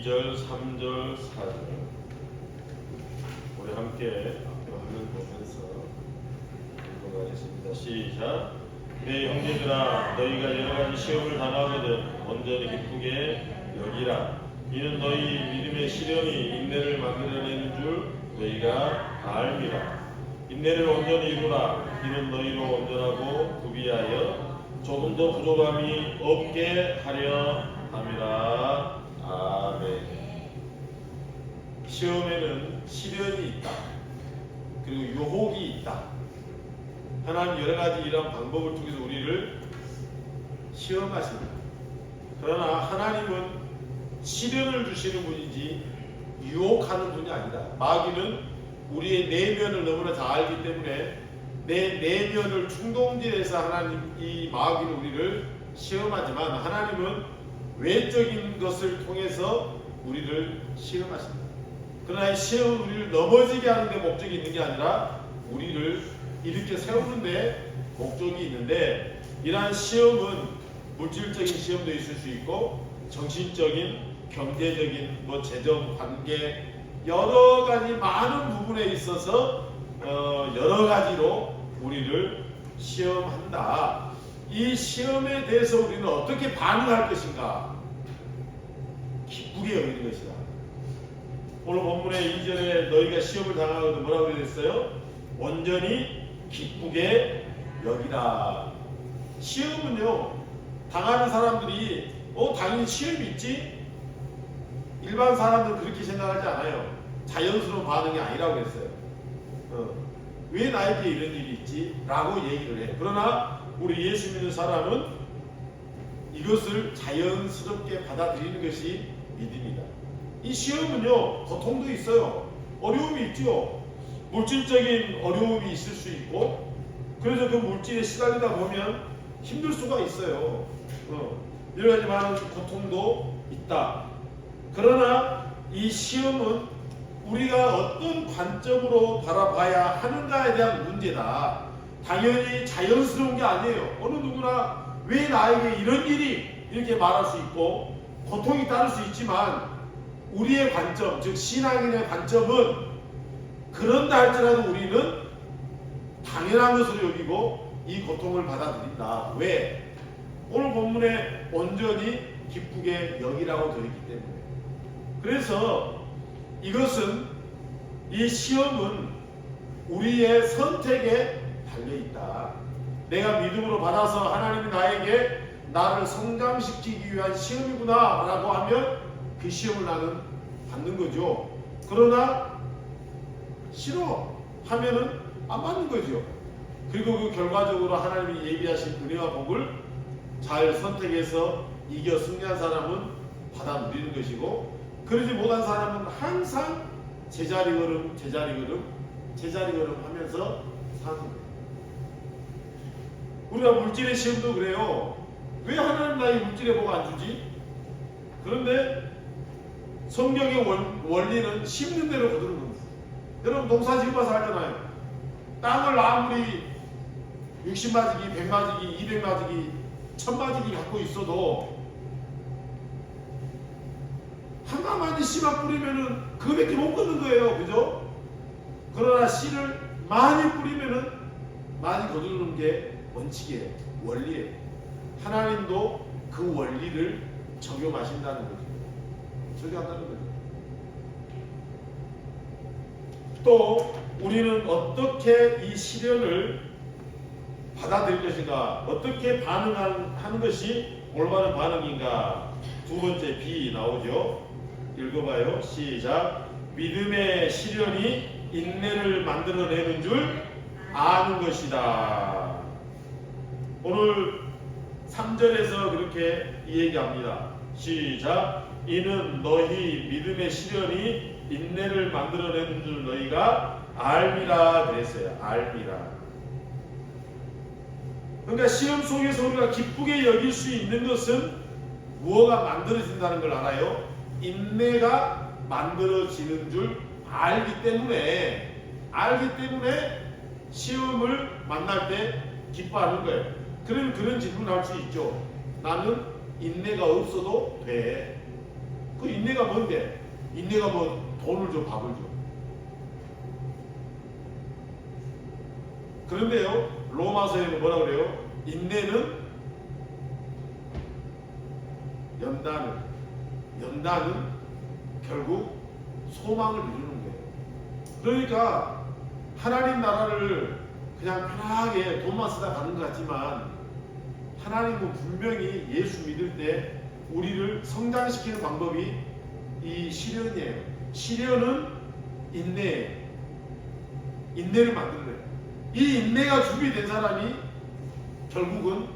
2절, 3절, 4절 우리 함께 앞에 화면 보면서 읽어가겠습니다. 시작. 내 형제들아, 너희가 여러가지 시험을 당하거든 온전히 기쁘게 여기라. 이는 너희 믿음의 시련이 인내를 만들어내는 줄 너희가 알미라. 인내를 온전히 이루라. 이는 너희로 온전하고 구비하여 조금도 부족함이 없게 하려 함이라. 아멘. 시험에는 시련이 있다. 그리고 유혹이 있다. 하나님 여러가지 이런 방법을 통해서 우리를 시험하신다. 그러나 하나님은 시련을 주시는 분이지 유혹하는 분이 아니다. 마귀는 우리의 내면을 너무나 잘 알기 때문에 내 내면을 충동질해서 하나님 이 마귀는 우리를 시험하지만 하나님은 외적인 것을 통해서 우리를 시험하신다. 그러나 이 시험은 우리를 넘어지게 하는 데 목적이 있는 게 아니라 우리를 이렇게 세우는 데 목적이 있는데, 이러한 시험은 물질적인 시험도 있을 수 있고 정신적인, 경제적인, 재정, 관계 여러 가지 많은 부분에 있어서 여러 가지로 우리를 시험한다. 이 시험에 대해서 우리는 어떻게 반응할 것인가? 기쁘게 여기는 것이다. 오늘 본문의 2절에 너희가 시험을 당하거든 뭐라고 되어 있어요? 온전히 기쁘게 여기라. 시험은요, 당하는 사람들이 당연히 시험이 있지? 일반 사람들은 그렇게 생각하지 않아요. 자연스러운 반응이 아니라고 했어요. 왜 나에게 이런 일이 있지? 라고 얘기를 해. 그러나 우리 예수 믿는 사람은 이것을 자연스럽게 받아들이는 것이 믿음이다. 이 시험은요, 고통도 있어요. 어려움이 있죠. 물질적인 어려움이 있을 수 있고, 그래서 그 물질에 시달리다 보면 힘들 수가 있어요. 여러 가지 많은 고통도 있다. 그러나 이 시험은 우리가 어떤 관점으로 바라봐야 하는가에 대한 문제다. 당연히 자연스러운 게 아니에요. 어느 누구나 왜 나에게 이런 일이 이렇게 말할 수 있고 고통이 따를 수 있지만, 우리의 관점, 즉 신앙인의 관점은 그런다 할지라도 우리는 당연한 것으로 여기고 이 고통을 받아들인다. 왜? 오늘 본문에 온전히 기쁘게 여기라고 되어 있기 때문에. 그래서 이것은, 이 시험은 우리의 선택에 달려있다. 내가 믿음으로 받아서 하나님이 나를 성장시키기 위한 시험이구나 라고 하면 그 시험을 나는 받는 거죠. 그러나 싫어 하면은 안 받는 거죠. 그리고 그 결과적으로 하나님이 예비하신 은혜와 복을 잘 선택해서 이겨 승리한 사람은 받아 누리는 것이고, 그러지 못한 사람은 항상 제자리 걸음 하면서 사는 거예요. 우리가 물질의 시험도 그래요. 왜 하나님 나의 물질의 복 안 주지? 그런데 성경의 원리는 심는 대로 거두는 겁니다. 여러분 농사 지어봐서 알잖아요. 땅을 아무리 60마지기, 100마지기, 200마지기, 1000마지기 갖고 있어도 하나마디 씨만 뿌리면은 그거밖에 못 걷는 거예요. 그죠? 그러나 씨를 많이 뿌리면은 많이 거두는 게 원칙이에요. 원리예요. 하나님도 그 원리를 적용하신다는 거죠. 적용한다는 거죠. 또 우리는 어떻게 이 시련을 받아들일 것인가, 어떻게 반응하는 것이 올바른 반응인가. 두 번째 B 나오죠. 읽어봐요. 시작. 믿음의 시련이 인내를 만들어내는 줄 아는 것이다. 오늘 3절에서 그렇게 이 얘기합니다. 시작. 이는 너희 믿음의 시련이 인내를 만들어내는 줄 너희가 알미라 그랬어요. 알미라. 그러니까 시험 속에서 우리가 기쁘게 여길 수 있는 것은 무엇가 만들어진다는 걸 알아요? 인내가 만들어지는 줄 알기 때문에 시험을 만날 때 기뻐하는 거예요. 그러면 그런 질문 할 수 있죠. 나는 인내가 없어도 돼. 그 인내가 뭔데? 인내가 뭐 돈을 줘, 밥을 줘. 그런데요, 로마서에는 뭐라고 그래요? 인내는 연단은 결국 소망을 이루는 거예요. 그러니까 하나님 나라를 그냥 편하게 돈만 쓰다 가는 것 같지만 하나님은 분명히 예수 믿을 때 우리를 성장시키는 방법이 이 시련이에요. 시련은 인내를 만드는 거예요. 이 인내가 준비된 사람이 결국은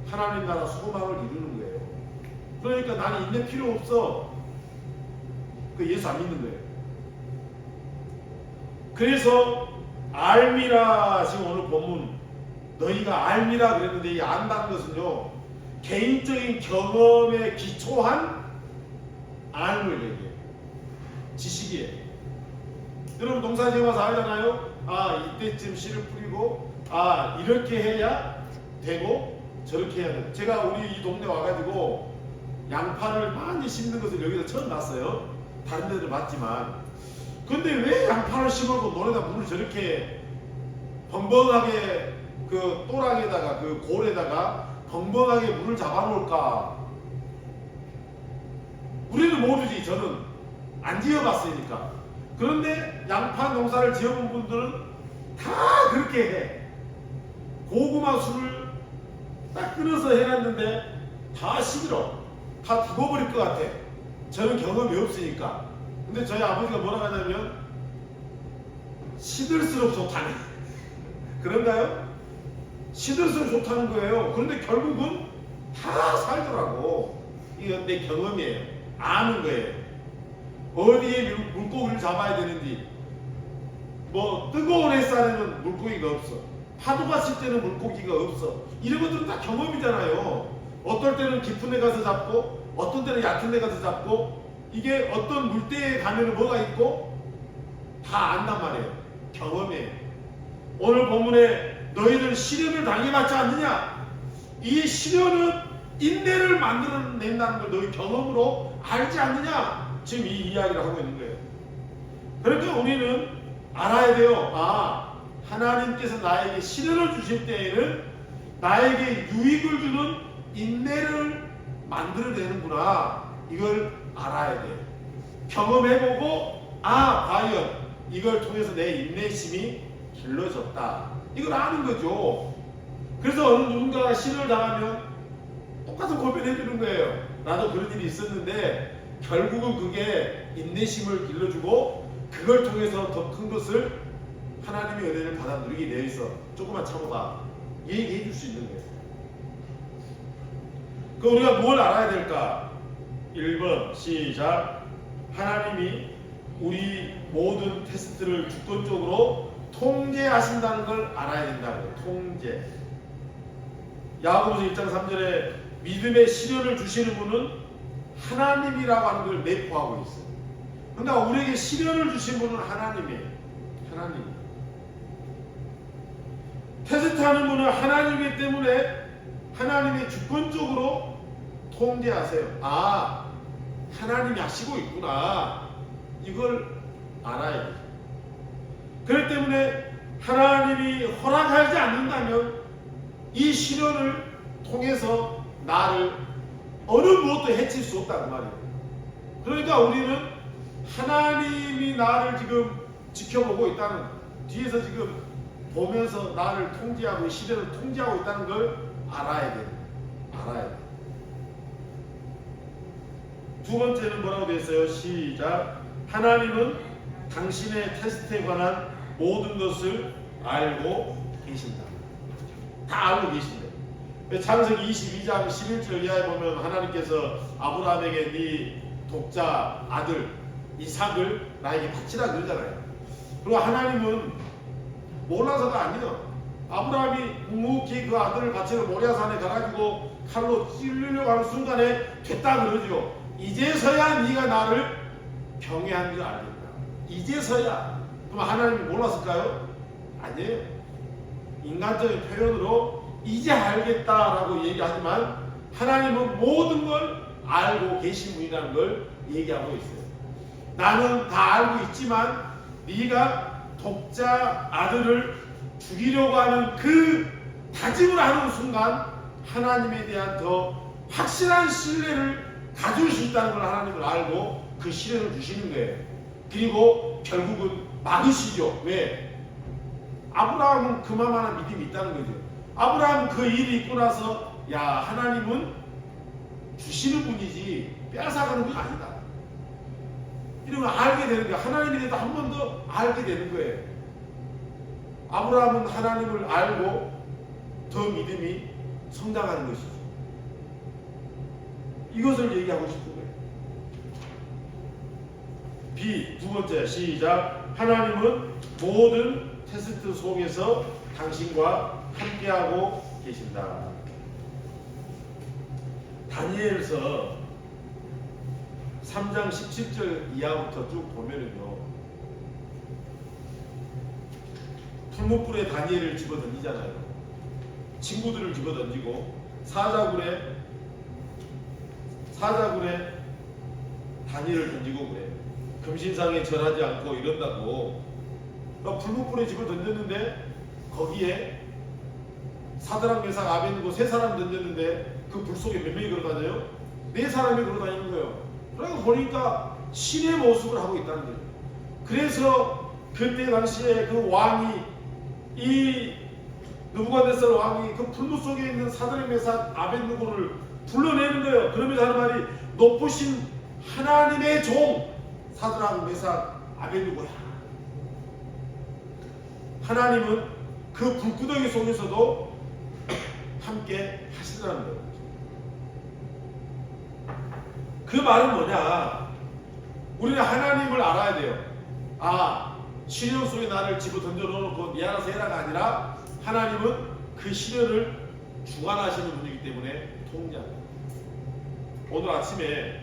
하나님 나라 소망을 이루는 거예요. 그러니까 나는 인내 필요 없어. 그 예수 안 믿는 거예요. 그래서 알미라, 지금 오늘 본문 너희가 알미라 그랬는데 이 안다는 것은요, 개인적인 경험에 기초한 알을 얘기해요. 지식이에요. 여러분 농사지어서 알잖아요. 이때쯤 씨를 뿌리고 이렇게 해야 되고 저렇게 해야 돼. 제가 우리 이 동네 와가지고 양파를 많이 심는 것을 여기서 처음 봤어요. 다른 데들 봤지만. 근데 왜 양파를 심어도 논에다 물을 저렇게 벙벙하게 그 또랑에다가 그 골에다가 벙벙하게 물을 잡아놓을까? 우리는 모르지. 저는 안 지어봤으니까. 그런데 양파 농사를 지어본 분들은 다 그렇게 해. 고구마 술을 딱 끓여서 해놨는데 다 시들어. 다 죽어버릴 것 같아. 저는 경험이 없으니까. 근데 저희 아버지가 뭐라고 하냐면 시들수록 좋다네. 그런가요? 시들수록 좋다는 거예요. 그런데 결국은 다 살더라고. 이건 내 경험이에요. 아는 거예요. 어디에 물고기를 잡아야 되는지. 뭐 뜨거운 햇살에는 물고기가 없어. 파도가 칠 때는 물고기가 없어. 이런 것들은 다 경험이잖아요. 어떨 때는 깊은 데 가서 잡고 어떤 때는 얕은 데 가서 잡고, 이게 어떤 물때에 가면 뭐가 있고 다 안단 말이에요. 경험이에요. 오늘 본문에 너희들 시련을 당해봤지 않느냐? 이 시련은 인내를 만들어낸다는 걸 너희 경험으로 알지 않느냐? 지금 이 이야기를 하고 있는 거예요. 그러니까 우리는 알아야 돼요. 하나님께서 나에게 시련을 주실 때에는 나에게 유익을 주는 인내를 만들어내는구나. 이걸 알아야 돼요. 경험해보고 과연 이걸 통해서 내 인내심이 길러졌다. 이걸 아는 거죠. 그래서 어느 누군가가 시련을 당하면 똑같은 고백을 해주는 거예요. 나도 그런 일이 있었는데 결국은 그게 인내심을 길러주고 그걸 통해서 더 큰 것을 하나님의 은혜를 받아 누리게 되어 있어. 조금만 참아봐. 얘기해 줄 수 있는 거예요. 그럼 우리가 뭘 알아야 될까? 1번 시작. 하나님이 우리 모든 테스트를 주권적으로 통제하신다는 걸 알아야 된다고요. 통제. 야고보서 1장 3절에 믿음의 시련을 주시는 분은 하나님이라고 하는 걸 내포하고 있어요. 그러니까 우리에게 시련을 주신 분은 하나님이에요. 하나님. 테스트하는 분은 하나님이기 때문에 하나님이 주권적으로 통제하세요. 하나님이 하시고 있구나. 이걸 알아야 돼요. 그렇기 때문에 하나님이 허락하지 않는다면 이 시련을 통해서 나를 어느 무엇도 해칠 수 없다는 말이에요. 그러니까 우리는 하나님이 나를 지금 지켜보고 있다는, 뒤에서 지금 보면서 나를 통제하고 시련을 통제하고 있다는 걸 알아야 돼요. 알아야 돼요. 두 번째는 뭐라고 되어 있어요? 시작. 하나님은 당신의 테스트에 관한 모든 것을 알고 계신다. 다 알고 계신다. 창세기 22장 11절 이하에 보면 하나님께서 아브라함에게 네 독자 아들 이삭을 나에게 바치라 그러잖아요. 그리고 하나님은 몰라서가 아니에요. 아브라함이 묵묵히 그 아들을 바치러 모리아산에 가가지고 칼로 찔리려고 하는 순간에 됐다 그러죠. 이제서야 네가 나를 경외한 줄 알겠다. 이제서야. 그럼 하나님이 몰랐을까요? 아니에요. 인간적인 표현으로 이제 알겠다라고 얘기하지만 하나님은 모든 걸 알고 계신 분이라는 걸 얘기하고 있어요. 나는 다 알고 있지만 네가 독자 아들을 죽이려고 하는 그 다짐을 하는 순간 하나님에 대한 더 확실한 신뢰를 가질 수 있다는 걸 하나님을 알고 그 시련을 주시는 거예요. 그리고 결국은 막으시죠. 왜? 아브라함은 그만한 믿음이 있다는 거죠. 아브라함은 그 일이 있고 나서 야, 하나님은 주시는 분이지 빼앗아가는 분이 아니다. 이런 걸 알게 되는 거예요. 하나님에 대해서 한 번 더 알게 되는 거예요. 아브라함은 하나님을 알고 더 믿음이 성장하는 것이죠. 이것을 얘기하고 싶은 거예요. B, 두 번째, 시작. 하나님은 모든 테스트 속에서 당신과 함께하고 계신다. 다니엘서 3장 17절 이하부터 쭉 보면은요, 풀무불에 다니엘을 집어던지잖아요. 친구들을 집어던지고 사자굴에 다니엘을 던지고 그래. 금신상에 절하지 않고 이런다고. 풀무불에 집어던졌는데 거기에 사드락 메삭 아벤느고 세 사람 던졌는데 그 불 속에 몇 명이 걸어다녀요? 네 사람이 걸어다니는 거예요. 그러니까 보니까 신의 모습을 하고 있다는 거예요. 그래서 그때 당시에 그 왕이, 이 느부갓네살 왕이 그 불무 속에 있는 사드락 메삭 아벤느고를 불러내는 거예요. 그러면서 하는 말이 높으신 하나님의 종 사드락 메삭 아벤느고야. 하나님은 그 불구덩이 속에서도 함께 하시더라는 거예요. 그 말은 뭐냐? 우리는 하나님을 알아야 돼요. 아, 시련 속에 나를 집어 던져 넣어놓고 니 알아서 해라가 아니라 하나님은 그 시련을 주관하시는 분이기 때문에 통제합니다. 오늘 아침에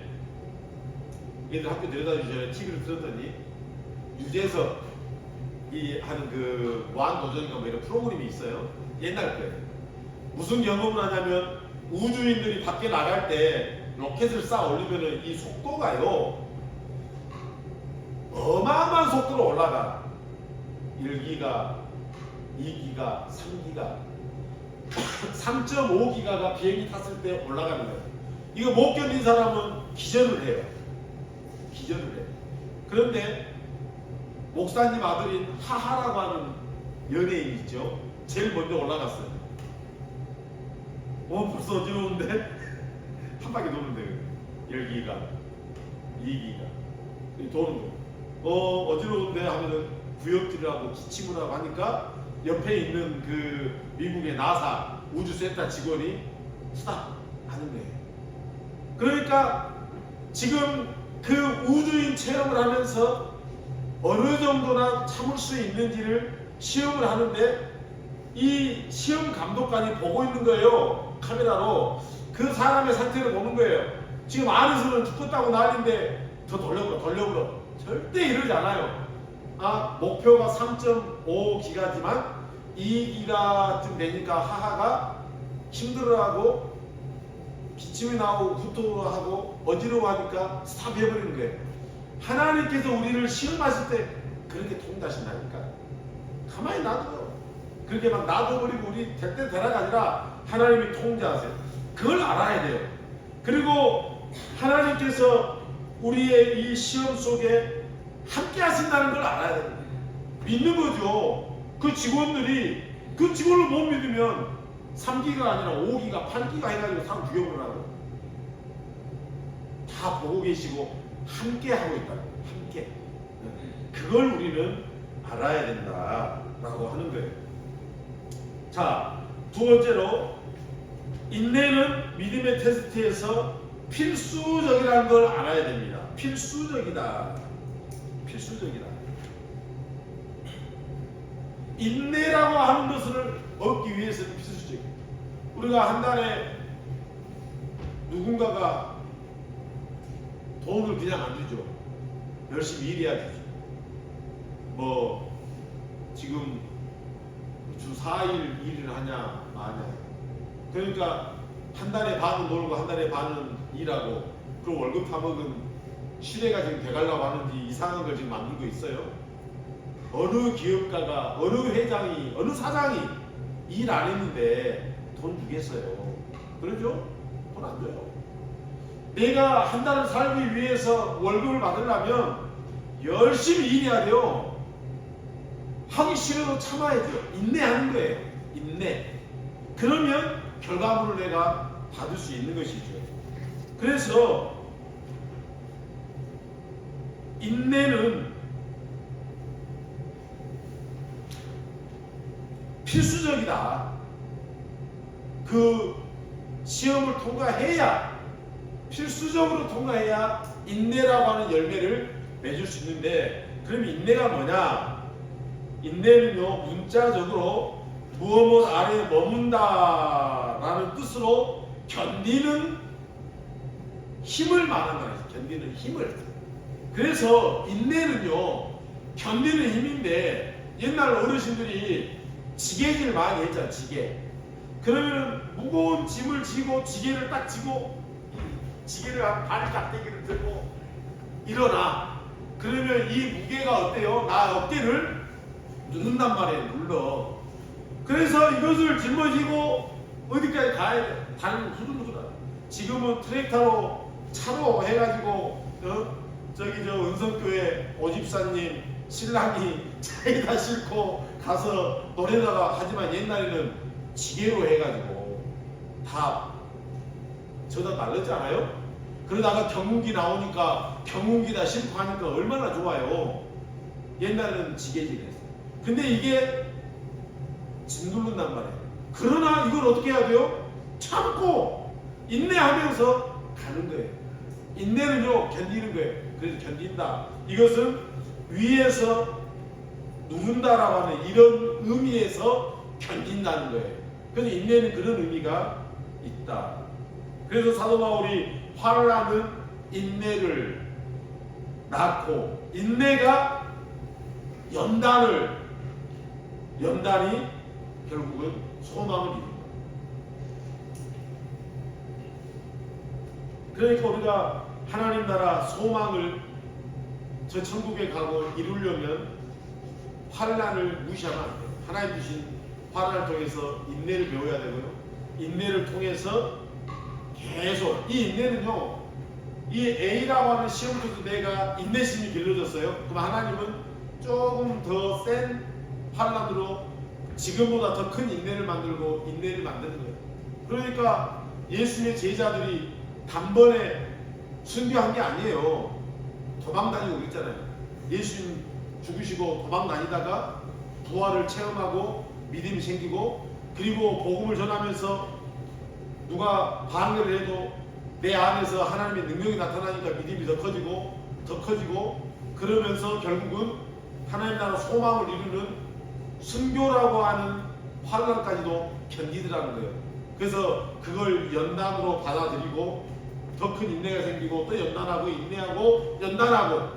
얘들 학교 데려다 주기 전에 TV를 들었더니 유재석 이 하는 그 무한도전인가 뭐 이런 프로그램이 있어요. 옛날 거예요. 무슨 경험을 하냐면 우주인들이 밖에 나갈 때 로켓을 쌓아 올리면은 이 속도가요 어마어마한 속도로 올라가. 1기가, 2기가, 3기가 3.5기가가 비행기 탔을 때 올라가는 거예요. 이거 못 견딘 사람은 기절을 해요. 기절을 해요. 그런데 목사님 아들인 하하라고 하는 연예인 있죠. 제일 먼저 올라갔어요. 벌써 어지러운데? 한 바퀴 도는데 1기가, 2기가 도는 거예요. 어지러운데 하면은 구역질을 하고 기침을 하고 하니까 옆에 있는 그 미국의 나사 우주센터 직원이 스탑 하는 거예요. 그러니까 지금 그 우주인 체험을 하면서 어느 정도나 참을 수 있는지를 시험을 하는데 이 시험 감독관이 보고 있는 거예요. 카메라로 그 사람의 상태를 보는 거예요. 지금 안에서는 죽겠다고 난리인데 더 돌려불어. 절대 이러지 않아요. 목표가 3.5기가지만 2기가쯤 되니까 하하가 힘들어하고 기침이 나오고 구토하고 어지러워하니까 스탑해버리는 거예요. 하나님께서 우리를 시험하실 때 그렇게 통제하신다니까. 가만히 놔둬요. 그렇게 막 놔둬버리고 우리 될 때 되라가 아니라 하나님이 통제하세요. 그걸 알아야 돼요. 그리고 하나님께서 우리의 이 시험 속에 함께 하신다는 걸 알아야 됩니다. 믿는 거죠. 그 직원들이 그 직원을 못 믿으면 3기가 아니라 5기가 8기가 해가지고 사람 죽여버리라고. 다 보고 계시고 함께 하고 있다고. 함께. 그걸 우리는 알아야 된다라고 하는 거예요. 자, 두 번째로 인내는 믿음의 테스트에서 필수적이라는 걸 알아야 됩니다. 필수적이다. 인내라고 하는 것을 얻기 위해서는 필수적이에요. 우리가 한 달에 누군가가 돈을 그냥 안 주죠. 열심히 일해야 주죠. 지금 주 4일 일을 하냐 마냐. 그러니까 한 달에 반은 놀고 한 달에 반은 일하고 그리고 월급 타먹은 시대가 지금 돼가려고 하는지 이상한 걸 지금 만들고 있어요. 어느 기업가가, 어느 회장이, 어느 사장이 일 안 했는데 돈 주겠어요. 그러죠? 돈 안 줘요. 내가 한 달을 살기 위해서 월급을 받으려면 열심히 일해야 돼요. 하기 싫어도 참아야죠. 인내하는 거예요. 인내. 그러면 결과물을 내가 받을 수 있는 것이죠. 그래서 인내는 필수적이다. 그 시험을 통과해야, 필수적으로 통과해야 인내라고 하는 열매를 맺을 수 있는데, 그럼 인내가 뭐냐? 인내는요, 문자적으로 무엇 아래에 머문다 라는 뜻으로 견디는 힘을 말하는 거예요. 견디는 힘을. 그래서 인내는요, 견디는 힘인데, 옛날 어르신들이 지게질 많이 했잖아. 지게. 그러면 무거운 짐을 지고 지게를 딱 지고, 지게를 한 발 깍대기를 들고 일어나. 그러면 이 무게가 어때요? 나 어깨를 누른단 말이에요. 눌러. 그래서 이것을 짊어지고 어디까지 가야 돼? 발은 후들후들하다. 지금은 트랙터로, 차로 해가지고 저기 저 은성교회 오집사님 신랑이 차에다 싣고 가서 노래다가 하지만, 옛날에는 지게로 해가지고 다 저다 날렸잖아요. 그러다가 경운기 나오니까 경운기다 싣고 하니까 얼마나 좋아요. 옛날에는 지게질 했어요. 근데 이게 짓누른단 말이에요. 그러나 이걸 어떻게 해야 돼요? 참고 인내하면서 가는 거예요. 인내는요, 견디는 거예요. 그래서 견딘다. 이것은 위에서 누른다라고 하는 이런 의미에서 견딘다는 거예요. 그래서 인내는 그런 의미가 있다. 그래서 사도 바울이 화를 나는 인내를 낳고, 인내가 연단이 결국은 소망을 이룬다. 그러니까 우리가 하나님 나라 소망을 저 천국에 가고 이루려면 환난을 무시하면 안 돼요. 하나님 주신 환난을 통해서 인내를 배워야 되고요. 인내를 통해서 계속, 이 인내는요, 이 A라고 하는 시험을 통해서 내가 인내심이 길러졌어요. 그럼 하나님은 조금 더 센 환난으로 지금보다 더 큰 인내를 만들고 인내를 만드는 거예요. 그러니까 예수님의 제자들이 단번에 순교한 게 아니에요. 도망다니고 그랬잖아요. 예수님 죽으시고 도망다니다가 부활을 체험하고 믿음이 생기고, 그리고 복음을 전하면서 누가 반대를 해도 내 안에서 하나님의 능력이 나타나니까 믿음이 더 커지고 그러면서 결국은 하나님 나라 소망을 이루는 순교라고 하는 환난까지도 견디더라는 거예요. 그래서 그걸 연단으로 받아들이고 더 큰 인내가 생기고 또 연단하고 인내하고 연단하고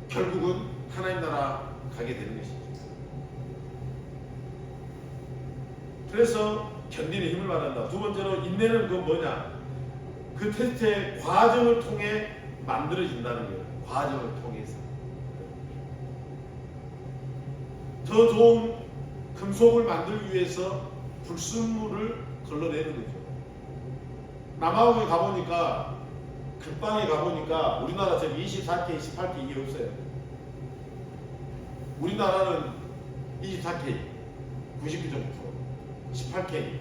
결국은 하나님 나라 가게 되는 것이죠. 그래서 견디는 힘을 말한다. 두 번째로 인내는 그 뭐냐? 그 테스트의 과정을 통해 만들어진다는 거예요. 과정을 통해서 더 좋은 금속을 만들기 위해서 불순물을 걸러내는 거죠. 남아공에 가보니까, 극방에 가보니까 우리나라처럼 24K, 18K 이게 없어요. 우리나라는 24K, 99.9%, 18K,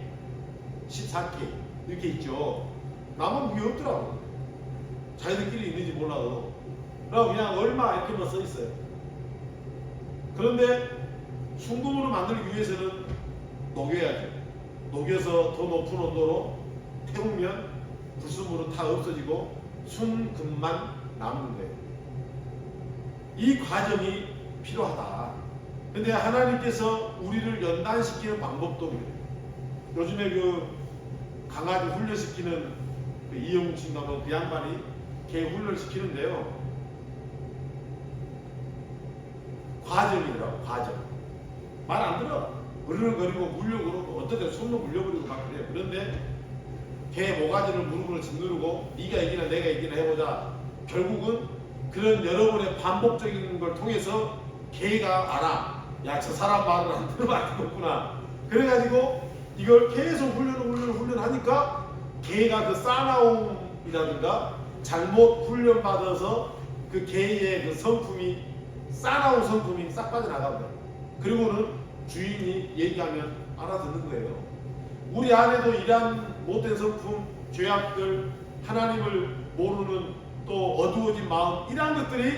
14K 이렇게 있죠. 남은 그게 없더라고. 자기들끼리 있는지 몰라도. 그러고 그냥 얼마 이렇게만 써 있어요. 그런데 순금으로 만들기 위해서는 녹여야죠. 녹여서 더 높은 온도로 태우면 불순물은 다 없어지고 순금만 남는 거예요. 이 과정이 필요하다. 근데 하나님께서 우리를 연단시키는 방법도 그래요. 요즘에 그 강아지 훈련시키는 그 이영욱 씨인가 그 양반이 개 훈련시키는데요. 과정이더라고. 과정. 말 안 들어. 으르렁거리고 물려고 그러고 어떨 때 손로 물려버리고 막 그래요. 그런데 개 모가지를 무릎으로 짓누르고 네가 이기나 내가 이기나 해보자. 결국은 그런 여러분의 반복적인 걸 통해서 개가 알아. 야, 저 사람 말을 안 들으면 안 되겠구나. 그래가지고 이걸 계속 훈련하니까 개가 그 싸나움이라든가 잘못 훈련받아서 그 개의 그 성품이 싸나운 성품이 싹 빠져나갑니다. 그리고는 주인이 얘기하면 알아듣는 거예요. 우리 안에도 이러한 못된 성품, 죄악들, 하나님을 모르는 또 어두워진 마음, 이러한 것들이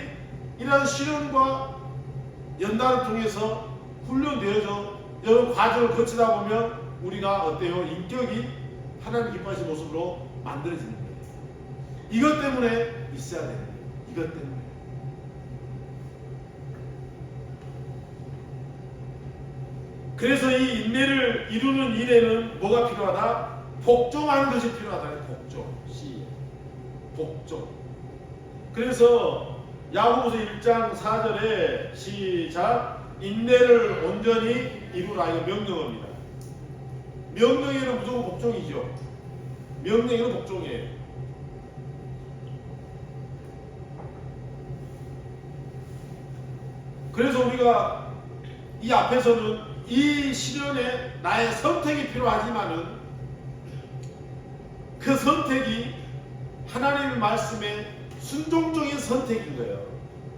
이러한 시련과 연단을 통해서 훈련되어져 이런 과정을 거치다 보면 우리가 어때요? 인격이 하나님 기뻐하시는 모습으로 만들어지는 거예요. 이것 때문에 있어야 돼요. 이것 때문에. 그래서 이 인내를 이루는 일에는 뭐가 필요하다? 복종하는 것이 필요하다. 복종. 복종. 그래서 야고보서 1장 4절에 시작, 인내를 온전히 이루라. 이거 명령어입니다. 명령에는 무조건 복종이죠. 명령에는 복종이에요. 그래서 우리가 이 앞에서는 이 시련에 나의 선택이 필요하지만은 그 선택이 하나님의 말씀에 순종적인 선택인 거예요.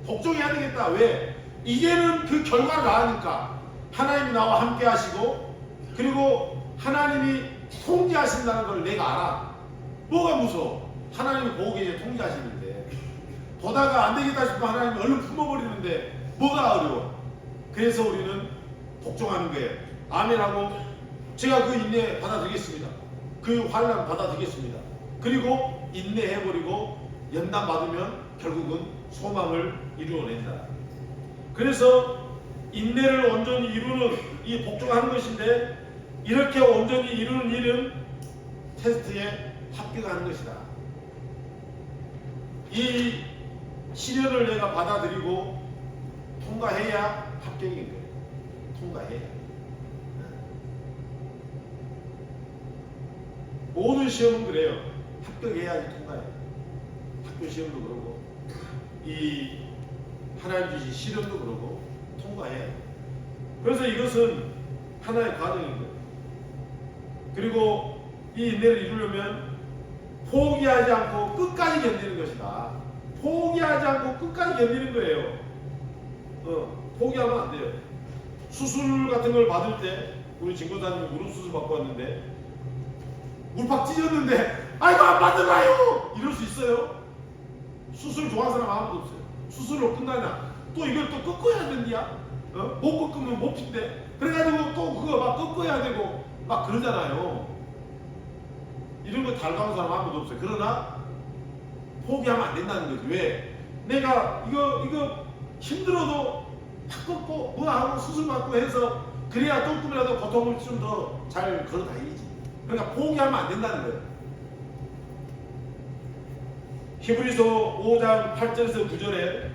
복종해야 되겠다. 왜? 이제는 그 결과를 아니까 하나님이 나와 함께 하시고 그리고 하나님이 통제하신다는 걸 내가 알아. 뭐가 무서워? 하나님이 보고 계시에 통제하시는데 보다가 안 되겠다 싶으면 하나님이 얼른 품어버리는데 뭐가 어려워? 그래서 우리는 복종하는 거예요. 아멘하고 제가 그 인내 받아들이겠습니다. 그 환난 받아들이겠습니다. 그리고 인내해버리고 연단 받으면 결국은 소망을 이루어낸다. 그래서 인내를 온전히 이루는 이 복종하는 것인데 이렇게 온전히 이루는 일은 테스트에 합격하는 것이다. 이 시련을 내가 받아들이고 통과해야 합격인 거예요. 통과해야. 모든 시험은 그래요. 합격해야지 통과해요. 학교 시험도 그러고 이 하나님 주신 시련도 그러고 통과해야 해요. 그래서 이것은 하나의 과정인 거예요. 그리고 이 인내를 이루려면 포기하지 않고 끝까지 견디는 것이다. 포기하지 않고 끝까지 견디는 거예요. 포기하면 안 돼요. 수술 같은 걸 받을 때 우리 진고사님이 무릎 수술 받고 왔는데 물팍 찢었는데 아이고 안 받으라요 이럴 수 있어요? 수술 좋아하는 사람 아무도 없어요. 수술로 끝나냐 또 이걸 또 꺾어야 된디야. 못 꺾으면 못 핀대. 그래가지고 또 그거 막 꺾어야 되고 막 그러잖아요. 이런 거 달가운 사람 아무도 없어요. 그러나 포기하면 안 된다는 거지. 왜? 내가 이거 힘들어도 탁 꺾고 뭐 하고 수술 받고 해서 그래야 조금이라도 고통을 좀 더 잘 걸어 다니지. 그러니까 포기하면 안 된다는 거예요. 히브리서 5장 8절에서 9절에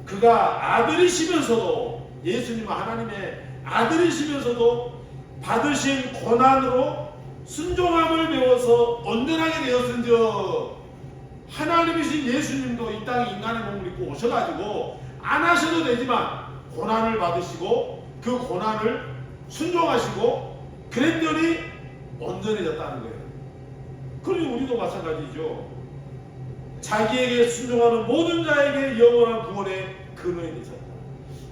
그가 아들이시면서도 예수님은 하나님의 아들이시면서도 받으신 고난으로 순종함을 배워서 온전하게 되었은즉 하나님이신 예수님도 이 땅에 인간의 몸을 입고 오셔가지고 안 하셔도 되지만 고난을 받으시고 그 고난을 순종하시고 그랬더니 온전해졌다는 거예요. 그러니 우리도 마찬가지죠. 자기에게 순종하는 모든 자에게 영원한 구원의 근원이 되셨다.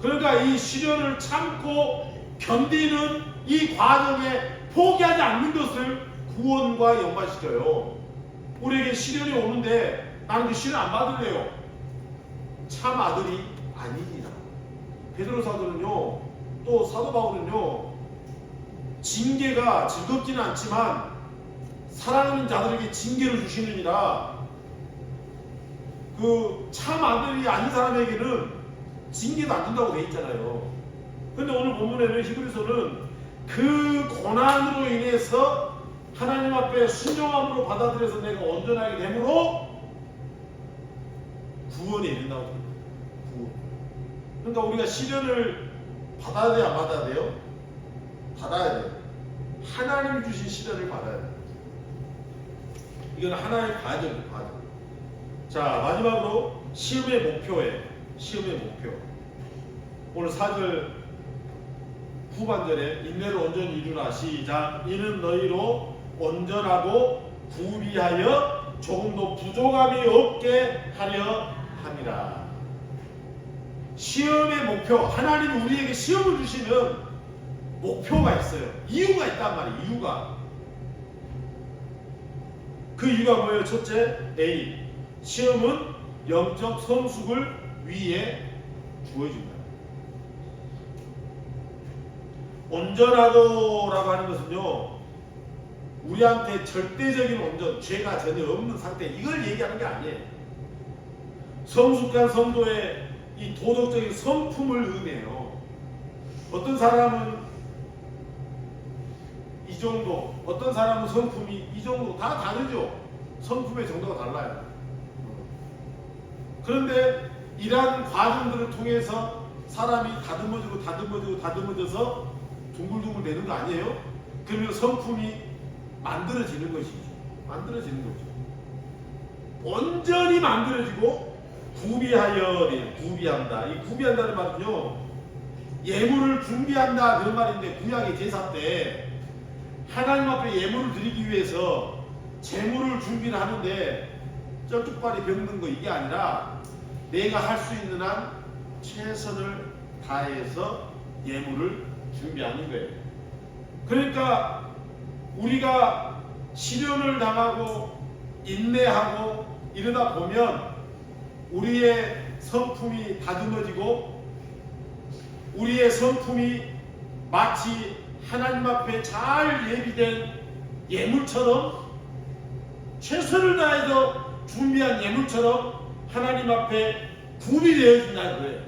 그러니까 이 시련을 참고 견디는 이 과정에 포기하지 않는 것을 구원과 연관시켜요. 우리에게 시련이 오는데 나는 그 시련 안 받을래요. 참 아들이 아니니라. 베드로 사도는요, 또 사도 바울은요, 징계가 즐겁지는 않지만 사랑하는 자들에게 징계를 주시느니라. 그 참 아들이 아닌 사람에게는 징계도 안 준다고 돼 있잖아요. 근데 오늘 본문에는 히브리서는 그 고난으로 인해서 하나님 앞에 순종함으로 받아들여서 내가 온전하게 되므로 구원에 이른다고 합니다. 구원. 그러니까 우리가 시련을 받아야 돼요, 안 받아야 돼요? 받아야 돼요. 하나님 주신 시련을 받아야 돼요. 이건 하나의 과정이에요, 과정. 자, 마지막으로 시험의 목표예요. 시험의 목표. 오늘 4절 후반절에 인내를 온전히 이루라. 시작. 이는 너희로 온전하고 구비하여 조금도 부족함이 없게 하려 함이라. 시험의 목표. 하나님이 우리에게 시험을 주시는 목표가 있어요. 이유가 있단 말이에요. 이유가. 그 이유가 뭐예요? 첫째, A. 시험은 영적 성숙을 위해 주어진다. 온전하도라고 하는 것은요, 우리한테 절대적인 온전, 죄가 전혀 없는 상태, 이걸 얘기하는 게 아니에요. 성숙한 성도의 이 도덕적인 성품을 의미해요. 어떤 사람은 이 정도, 어떤 사람은 성품이 이 정도, 다 다르죠. 성품의 정도가 달라요. 그런데 이러한 과정들을 통해서 사람이 다듬어져서 둥글둥글 되는 거 아니에요? 그러면 성품이 만들어지는 것이죠. 만들어지는 거죠. 온전히 만들어지고 구비하여 돼요. 구비한다. 이 구비한다는 말은요, 예물을 준비한다 그런 말인데, 구약의 제사 때 하나님 앞에 예물을 드리기 위해서 제물을 준비를 하는데 쩔뚝발이 병든 거 이게 아니라 내가 할 수 있는 한 최선을 다해서 예물을 준비하는 거예요. 그러니까 우리가 시련을 당하고 인내하고 이러다 보면 우리의 성품이 다듬어지고 우리의 성품이 마치 하나님 앞에 잘 예비된 예물처럼, 최선을 다해서 준비한 예물처럼 하나님 앞에 구비되어진다는 거예요.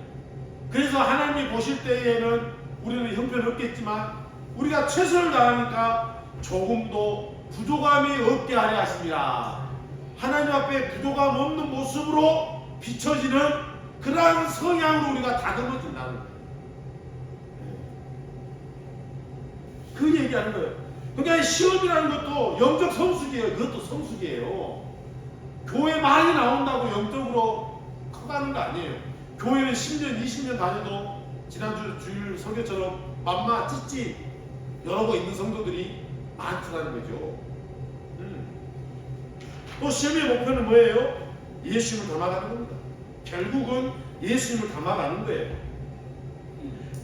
그래서 하나님이 보실 때에는 우리는 형편없겠지만 우리가 최선을 다하니까 조금도 부족함이 없게 하려 하십니다. 하나님 앞에 부족함 없는 모습으로 비춰지는 그러한 성향으로 우리가 다듬어진다는 거예요. 그 얘기하는 거예요. 그러니까 시험이라는 것도 영적 성숙이에요. 그것도 성숙이에요. 교회 많이 나온다고 영적으로 커가는 거 아니에요. 교회는 10년, 20년 다녀도 지난주 주일 설교처럼 맘마 찌찌 여러 거 있는 성도들이 많다는 거죠. 또 시험의 목표는 뭐예요? 예수님을 닮아가는 겁니다. 결국은 예수님을 닮아가는 거예요.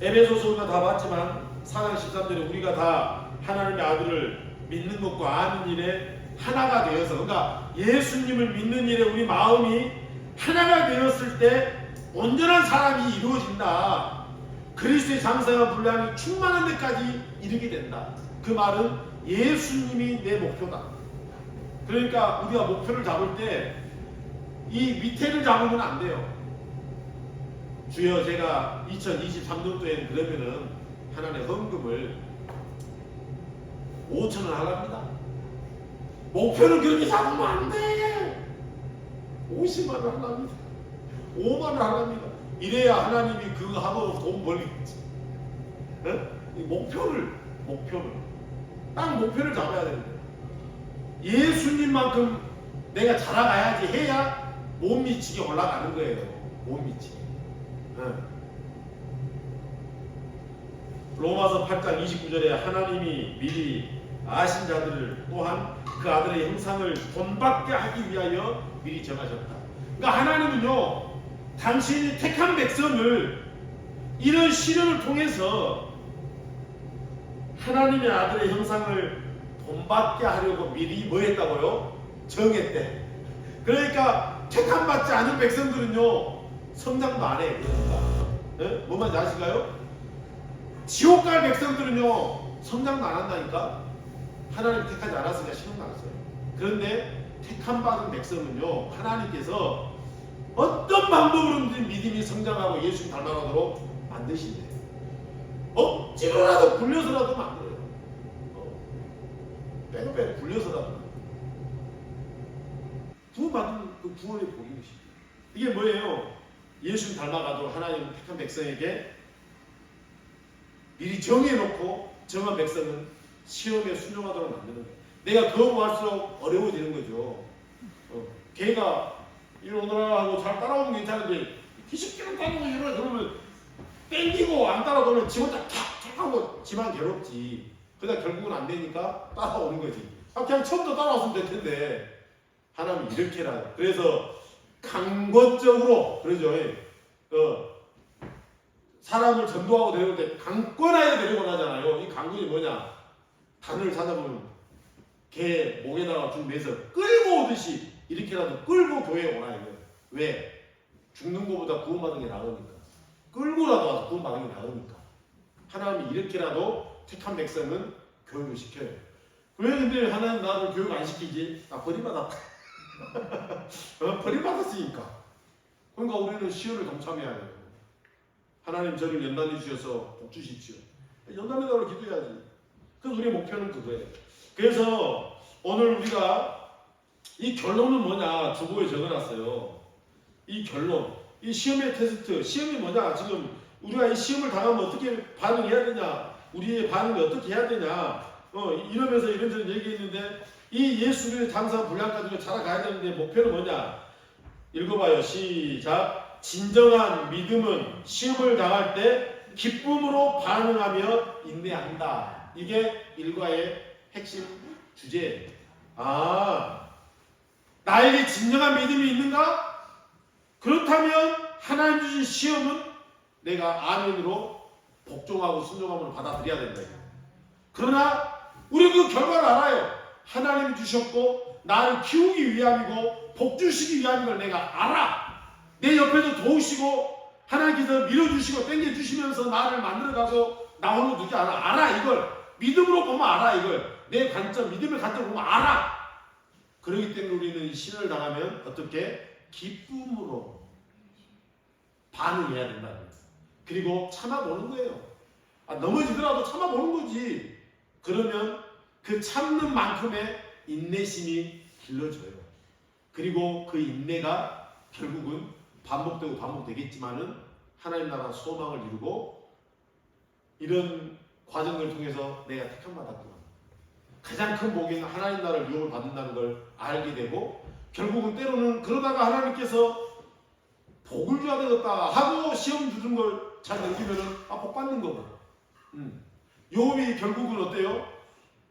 에베소서 우리가 다 봤지만 4장 13절에 우리가 다 하나님의 아들을 믿는 것과 아는 일에 하나가 되어서, 그러니까 예수님을 믿는 일에 우리 마음이 하나가 되었을 때 온전한 사람이 이루어진다. 그리스도의 장사와 분량이 충만한 데까지 이르게 된다. 그 말은 예수님이 내 목표다. 그러니까 우리가 목표를 잡을 때 이 밑에를 잡으면 안 돼요. 주여, 제가 2023년도에는 그러면은 하나님의 헌금을 5,000원 하랍니다. 목표를 그렇게 잡으면 안 돼. 50만 원 하랍니다. 5만 원 하랍니다. 이래야 하나님이 그거 하고 돈 벌겠지. 이 목표를 딱 목표를 잡아야 되는 거예요. 예수님만큼 내가 자라가야지 해야 못 미치게 올라가는 거예요. 못 미치게. 로마서 8장 29절에 하나님이 미리 아신 자들을 또한 그 아들의 형상을 본받게 하기 위하여 미리 정하셨다. 그러니까 하나님은요, 당신이 택한 백성을 이런 시련을 통해서 하나님의 아들의 형상을 본받게 하려고 미리 뭐 했다고요? 정했대. 그러니까 택함받지 않은 백성들은요, 성장도 안 해. 그러니까 뭐 말인지 아실까요? 지옥 갈 백성들은요, 성장도 안 한다니까. 하나님 택하지 않았으니까 시험 나갔어요. 그런데 택함받은 백성은요, 하나님께서 어떤 방법으로든 믿음이 성장하고 예수님 닮아가도록 만드신대. 억지로라도 굴려서라도 만들어요. 빼고 굴려서라도. 구원받은 그 구원의 복인 것이죠. 이게 뭐예요? 예수님 닮아가도록 하나님 택한 백성에게 미리 정해놓고 정한 백성은 시험에 순종하도록 만드는 거예요. 내가 거부할수록 어려워지는 거죠. 걔가 오너라 하고 잘 따라오면 괜찮은데 20km 따라오고 이러라 그러면 땡기고 안 따라오면 지 혼자 탁탁 하고 지만 괴롭지. 그러다 결국은 안 되니까 따라오는 거지. 그냥 처음부터 따라왔으면 될 텐데 하나님이 이렇게라. 그래서 강권적으로 그러죠. 사람을 전도하고 데려올 때 강권하여 데리고 가잖아요. 이 강권이 뭐냐? 단을 찾아보면 개 목에다가 줄 매서 끌고 오듯이 이렇게라도 끌고 교회에 오라 이거예요. 왜? 죽는 것보다 구원받는 게 나으니까. 끌고라도 와서 구원받는 게 나으니까. 하나님이 이렇게라도 택한 백성은 교육을 시켜요. 왜 근데 하나님 나를 교육 안 시키지? 나 버림받았다. 버림받았으니까. 그러니까 우리는 시험을 동참해야 돼요. 하나님 저를 연단해 주셔서 복 주십시오. 연단해달라고 기도해야지. 그래서 우리의 목표는 그거예요. 그래서 오늘 우리가 이 결론은 뭐냐 주보에 적어놨어요. 이 결론, 이 시험의 테스트, 시험이 뭐냐? 지금 우리가 이 시험을 당하면 어떻게 반응해야 되냐? 우리의 반응이 어떻게 해야 되냐? 이러면서 이런저런 얘기했는데 이 예수 그리스도의 장사 분량 가지고 자라가야 되는데 목표는 뭐냐? 읽어봐요. 시작. 진정한 믿음은 시험을 당할 때 기쁨으로 반응하며 인내한다. 이게 일과의 핵심 주제예요. 나에게 진정한 믿음이 있는가? 그렇다면 하나님 주신 시험은 내가 아멘으로 복종하고 순종함으로 받아들여야 된다. 그러나 우리 그 결과를 알아요. 하나님이 주셨고 나를 키우기 위함이고 복 주시기 위함인 걸 내가 알아. 내 옆에서 도우시고 하나님께서 밀어주시고 땡겨주시면서 나를 만들어가고 나 홀로 두지 않아. 알아 이걸. 믿음으로 보면 알아 이걸. 내 관점, 믿음의 관점 보면 알아. 그렇기 때문에 우리는 시련을 당하면 어떻게? 기쁨으로 반응해야 된다. 그리고 참아보는 거예요. 넘어지더라도 참아보는 거지. 그러면 그 참는 만큼의 인내심이 길러져요. 그리고 그 인내가 결국은 반복되고 반복되겠지만은 하나님 나라 소망을 이루고 이런 과정을 통해서 내가 택함 받았구나. 가장 큰 복인 하나님 나라를 유업을 받는다는 걸 알게 되고 결국은 때로는 그러다가 하나님께서 복을 줘야 되겠다 하고 시험 주는 걸 잘 넘기면은 복 받는 거고. 욥이 결국은 어때요?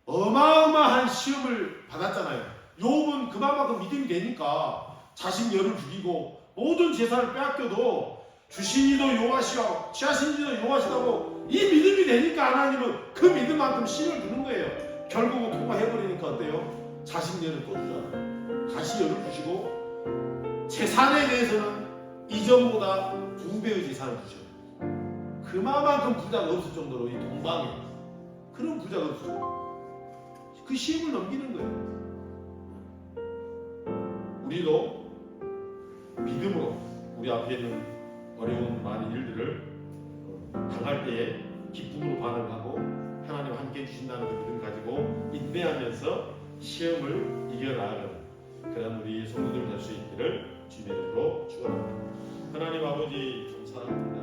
어마어마한 시험을 받았잖아요. 욥은 그만큼 믿음이 되니까 자신 열을 죽이고 모든 재산을 빼앗겨도 주신 이도 여호와시오 취하신 이도 여호와시라고 이 믿음이 되니까 하나님은 그 믿음만큼 신을 주는 거예요. 결국은 통과해버리니까 어때요? 자신 열을 또 주잖아요. 다시 열을 주시고 재산에 대해서는 이전보다 2배의 재산을 주셔요. 그만큼 부자가 없을 정도로 이 동방에 그런 부자가 없어요. 그 시험을 넘기는 거예요. 우리도 믿음으로 우리 앞에 있는 어려운 많은 일들을 당할 때에 기쁨으로 반응하고 하나님 함께 해주신다는 그 믿음 가지고 인내하면서 시험을 이겨나가는 그런 우리 성도들 될 수 있기를 주님으로 축원합니다. 하나님 아버지 좀 사랑합니다.